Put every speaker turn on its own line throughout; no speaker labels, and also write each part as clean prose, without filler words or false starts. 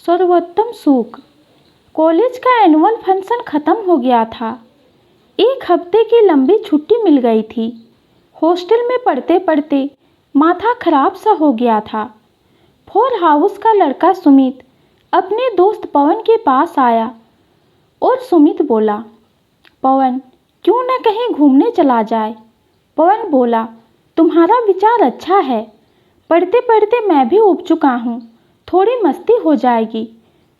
सर्वोत्तम सुख। कॉलेज का एनुअल फंक्शन ख़त्म हो गया था। एक हफ्ते की लंबी छुट्टी मिल गई थी। हॉस्टल में पढ़ते पढ़ते माथा खराब सा हो गया था। फोर हाउस का लड़का सुमित अपने दोस्त पवन के पास आया और सुमित बोला, पवन क्यों न कहीं घूमने चला जाए। पवन बोला, तुम्हारा विचार अच्छा है। पढ़ते पढ़ते मैं भी ऊब चुका हूँ, थोड़ी मस्ती हो जाएगी।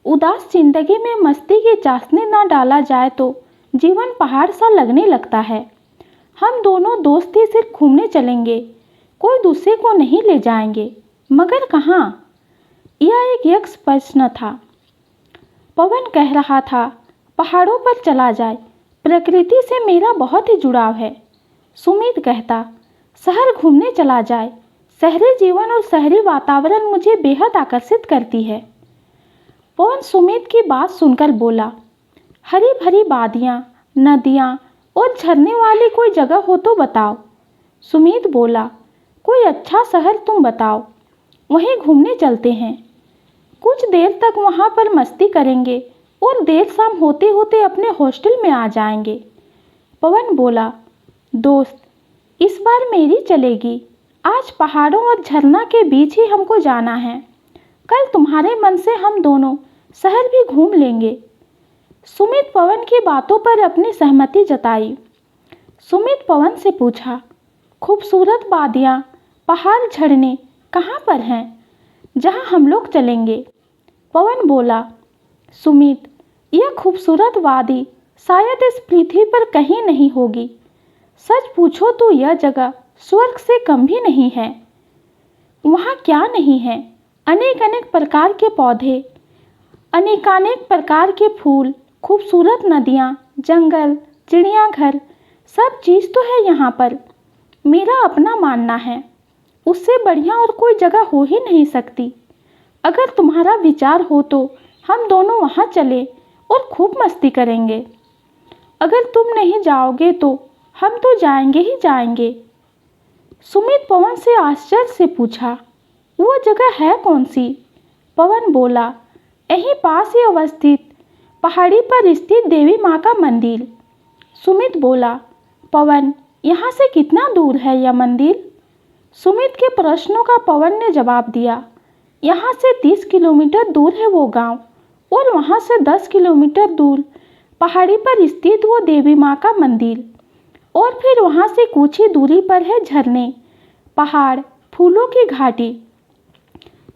उदास जिंदगी में मस्ती की चाशनी ना डाला जाए तो जीवन पहाड़ सा लगने लगता है। हम दोनों दोस्त ही सिर्फ घूमने चलेंगे, कोई दूसरे को नहीं ले जाएंगे, मगर कहाँ? यह एक यक्ष प्रश्न था। पवन कह रहा था, पहाड़ों पर चला जाए, प्रकृति से मेरा बहुत ही जुड़ाव है। सुमित कहता, शहर घूमने चला जाए, शहरी जीवन और शहरी वातावरण मुझे बेहद आकर्षित करती है। पवन सुमित की बात सुनकर बोला, हरी भरी वादियाँ, नदियाँ और झरने वाली कोई जगह हो तो बताओ। सुमित बोला, कोई अच्छा शहर तुम बताओ, वहीं घूमने चलते हैं। कुछ देर तक वहाँ पर मस्ती करेंगे और देर शाम होते होते अपने हॉस्टल में आ जाएंगे। पवन बोला, दोस्त इस बार मेरी चलेगी। आज पहाड़ों और झरना के बीच ही हमको जाना है। कल तुम्हारे मन से हम दोनों शहर भी घूम लेंगे। सुमित पवन की बातों पर अपनी सहमति जताई। सुमित पवन से पूछा, खूबसूरत वादियाँ, पहाड़, झरने कहाँ पर हैं जहाँ हम लोग चलेंगे? पवन बोला, सुमित यह खूबसूरत वादी शायद इस पृथ्वी पर कहीं नहीं होगी। सच पूछो तो यह जगह स्वर्ग से कम भी नहीं है। वहाँ क्या नहीं है? अनेक अनेक प्रकार के पौधे, अनेकानेक प्रकार के फूल, खूबसूरत नदियाँ, जंगल, चिड़ियाघर, सब चीज़ तो है यहाँ पर। मेरा अपना मानना है, उससे बढ़िया और कोई जगह हो ही नहीं सकती। अगर तुम्हारा विचार हो तो हम दोनों वहाँ चले और खूब मस्ती करेंगे। अगर तुम नहीं जाओगे तो हम तो जाएंगे ही जाएंगे। सुमित पवन से आश्चर्य से पूछा, वो जगह है कौन सी? पवन बोला, यहीं पास ही अवस्थित पहाड़ी पर स्थित देवी माँ का मंदिर। सुमित बोला, पवन यहाँ से कितना दूर है यह मंदिर? सुमित के प्रश्नों का पवन ने जवाब दिया, यहाँ से 30 किलोमीटर दूर है वो गांव और वहाँ से 10 किलोमीटर दूर पहाड़ी पर स्थित वो देवी माँ का मंदिर और फिर वहाँ से कुछ ही दूरी पर है झरने, पहाड़, फूलों की घाटी।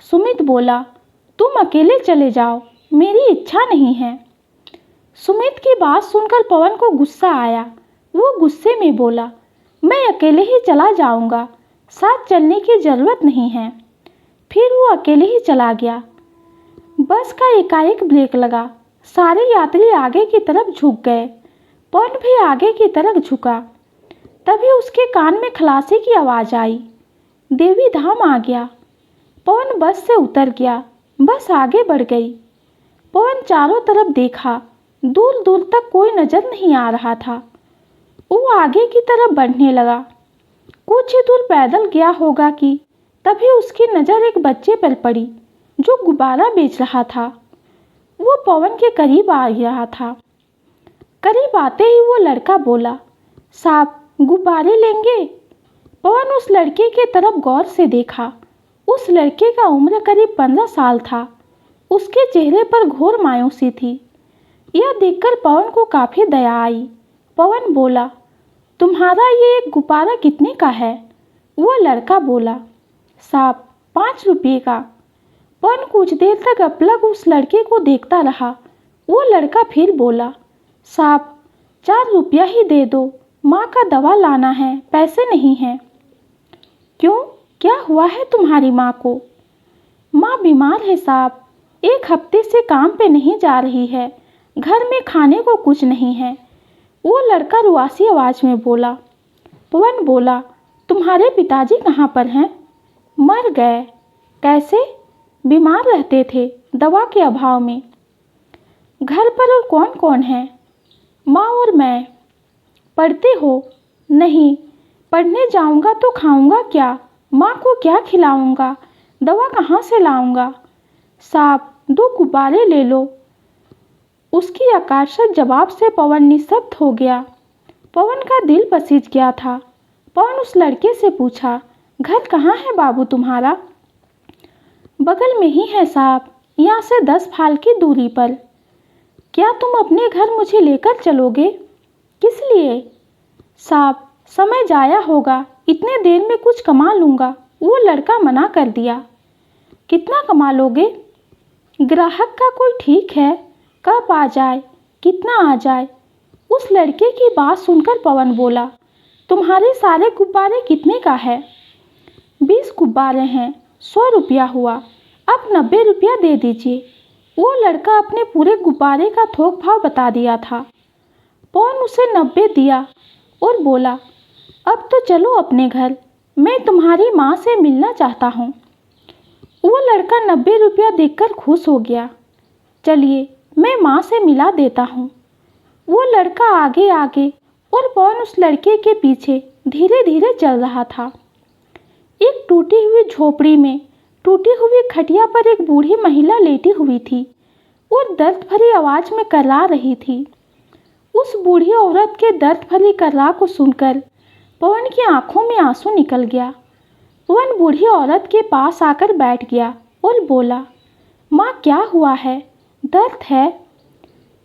सुमित बोला, तुम अकेले चले जाओ, मेरी इच्छा नहीं है। सुमित की बात सुनकर पवन को गुस्सा आया। वो गुस्से में बोला, मैं अकेले ही चला जाऊंगा, साथ चलने की ज़रूरत नहीं है। फिर वो अकेले ही चला गया। बस का एकाएक ब्रेक लगा। सारे यात्री आगे की तरफ झुक गए। पवन भी आगे की तरफ झुका। तभी उसके कान में खलासी की आवाज़ आई, देवी धाम आ गया। पवन बस से उतर गया। बस आगे बढ़ गई। पवन चारों तरफ देखा, दूर दूर तक कोई नजर नहीं आ रहा था। वो आगे की तरफ बढ़ने लगा। कुछ ही दूर पैदल गया होगा कि तभी उसकी नज़र एक बच्चे पर पड़ी जो गुब्बारा बेच रहा था। वो पवन के करीब आ रहा था। करीब आते ही वो लड़का बोला, साहब गुब्बारे लेंगे? पवन उस लड़के के तरफ गौर से देखा। उस लड़के का उम्र करीब 15 साल था। उसके चेहरे पर घोर मायूसी थी। यह देखकर पवन को काफ़ी दया आई। पवन बोला, तुम्हारा ये एक गुब्बारा कितने का है? वो लड़का बोला, साहब 5 रुपये का। पवन कुछ देर तक अपलक उस लड़के को देखता रहा। वो लड़का फिर बोला, साहब 4 रुपया ही दे दो, माँ का दवा लाना है, पैसे नहीं हैं। क्यों, क्या हुआ है तुम्हारी माँ को? माँ बीमार है साहब, 1 हफ्ते से काम पे नहीं जा रही है, घर में खाने को कुछ नहीं है। वो लड़का रुआसी आवाज़ में बोला। पवन बोला, तुम्हारे पिताजी कहाँ पर हैं? मर गए। कैसे? बीमार रहते थे, दवा के अभाव में। घर पर और कौन कौन है? माँ और मैं। पढ़ते हो? नहीं, पढ़ने जाऊंगा तो खाऊंगा क्या? माँ को क्या खिलाऊंगा? दवा कहाँ से लाऊंगा? साहब 2 गुब्बारे ले लो। उसकी आकर्षक जवाब से पवन निःशब्द हो गया। पवन का दिल पसीज गया था। पवन उस लड़के से पूछा, घर कहाँ है बाबू तुम्हारा? बगल में ही है साहब, यहाँ से 10 फाल की दूरी पर। क्या तुम अपने घर मुझे लेकर चलोगे? किस लिए? साहब, समय जाया होगा, इतने देर में कुछ कमा लूँगा। वो लड़का मना कर दिया। कितना कमा लोगे? ग्राहक का कोई ठीक है, कब आ जाए, कितना आ जाए? उस लड़के की बात सुनकर पवन बोला, तुम्हारे सारे गुब्बारे कितने का है? 20 गुब्बारे हैं, 100 रुपया हुआ, अब 90 रुपया दे दीजिए। वो लड़का अपने पूरे गुब्बारे का थोक भाव बता दिया था। पवन उसे 90 दिया और बोला, अब तो चलो अपने घर, मैं तुम्हारी माँ से मिलना चाहता हूँ। वो लड़का 90 रुपया देखकर खुश हो गया। चलिए, मैं माँ से मिला देता हूँ। वो लड़का आगे आगे और पवन उस लड़के के पीछे धीरे धीरे चल रहा था। एक टूटी हुई झोपड़ी में टूटी हुई खटिया पर एक बूढ़ी महिला लेटी हुई थी और दर्द भरी आवाज़ में कर्रा रही थी। उस बूढ़ी औरत के दर्द भरी कर्रा को सुनकर पवन की आंखों में आंसू निकल गया। पवन बूढ़ी औरत के पास आकर बैठ गया और बोला, माँ क्या हुआ है, दर्द है?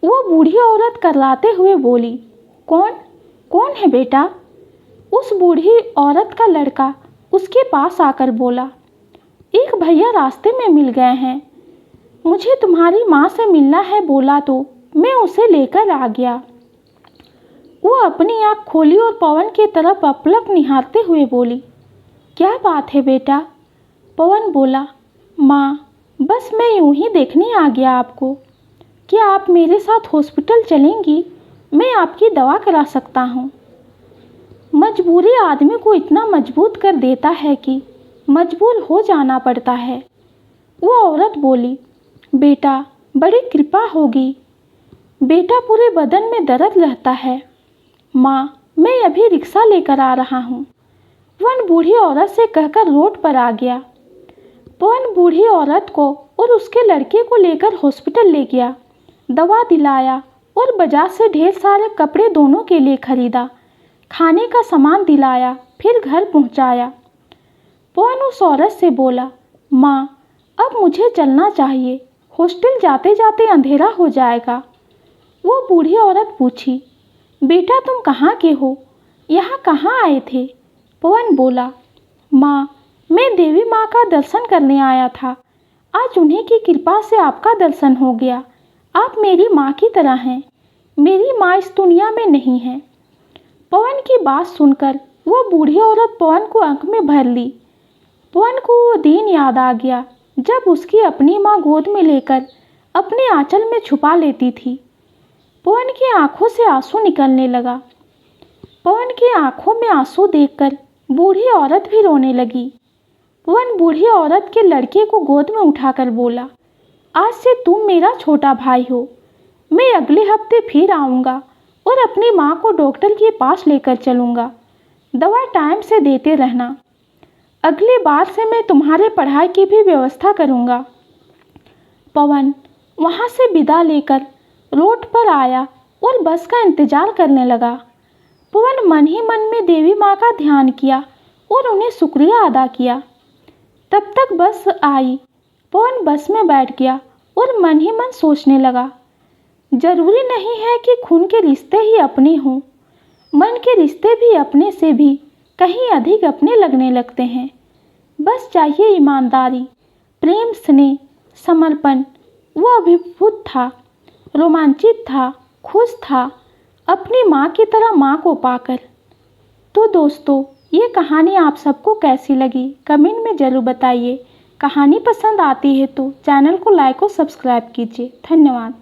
वो बूढ़ी औरत कर्राते हुए बोली, कौन है बेटा? उस बूढ़ी औरत का लड़का उसके पास आकर बोला, एक भैया रास्ते में मिल गए हैं, मुझे तुम्हारी माँ से मिलना है बोला तो मैं उसे लेकर आ गया। वो अपनी आँख खोली और पवन की तरफ अपलक निहारते हुए बोली, क्या बात है बेटा? पवन बोला, माँ, बस मैं यूं ही देखने आ गया आपको। क्या आप मेरे साथ हॉस्पिटल चलेंगी? मैं आपकी दवा करा सकता हूँ। मजबूरी आदमी को इतना मजबूत कर देता है कि मजबूर हो जाना पड़ता है। वो औरत बोली, बेटा, बड़ी कृपा होगी। बेटा, पूरे बदन में दर्द रहता है। माँ, मैं अभी रिक्शा लेकर आ रहा हूँ। पवन बूढ़ी औरत से कहकर रोड पर आ गया। पवन बूढ़ी औरत को और उसके लड़के को लेकर हॉस्पिटल ले गया, दवा दिलाया और बाजार से ढेर सारे कपड़े दोनों के लिए खरीदा, खाने का सामान दिलाया, फिर घर पहुँचाया। पवन उस औरत से बोला, माँ, अब मुझे चलना चाहिए, हॉस्टल जाते जाते अंधेरा हो जाएगा। वो बूढ़ी औरत पूछी, बेटा तुम कहाँ के हो, यहाँ कहाँ आए थे? पवन बोला, माँ, मैं देवी माँ का दर्शन करने आया था। आज उन्हीं की कृपा से आपका दर्शन हो गया। आप मेरी माँ की तरह हैं। मेरी माँ इस दुनिया में नहीं है। पवन की बात सुनकर वो बूढ़ी औरत पवन को आंख में भर ली। पवन को वो दिन याद आ गया जब उसकी अपनी माँ गोद में लेकर अपने आंचल में छुपा लेती थी। पवन की आंखों से आंसू निकलने लगा। पवन की आंखों में आंसू देखकर बूढ़ी औरत भी रोने लगी। पवन बूढ़ी औरत के लड़के को गोद में उठाकर बोला, आज से तुम मेरा छोटा भाई हो। मैं अगले हफ्ते फिर आऊँगा और अपनी माँ को डॉक्टर के पास लेकर चलूँगा। दवा टाइम से देते रहना। अगली बार से मैं तुम्हारे पढ़ाई की भी व्यवस्था करूँगा। पवन वहाँ से विदा लेकर रोड पर आया और बस का इंतज़ार करने लगा। पवन मन ही मन में देवी माँ का ध्यान किया और उन्हें शुक्रिया अदा किया। तब तक बस आई। पवन बस में बैठ गया और मन ही मन सोचने लगा, जरूरी नहीं है कि खून के रिश्ते ही अपने हों, मन के रिश्ते भी अपने से भी कहीं अधिक अपने लगने लगते हैं। बस चाहिए ईमानदारी, प्रेम, स्नेह, समर्पण। वो अभिभूत था, रोमांचित था, खुश था अपनी माँ की तरह माँ को पाकर। तो दोस्तों, ये कहानी आप सबको कैसी लगी कमेंट में ज़रूर बताइए। कहानी पसंद आती है तो चैनल को लाइक और सब्सक्राइब कीजिए। धन्यवाद।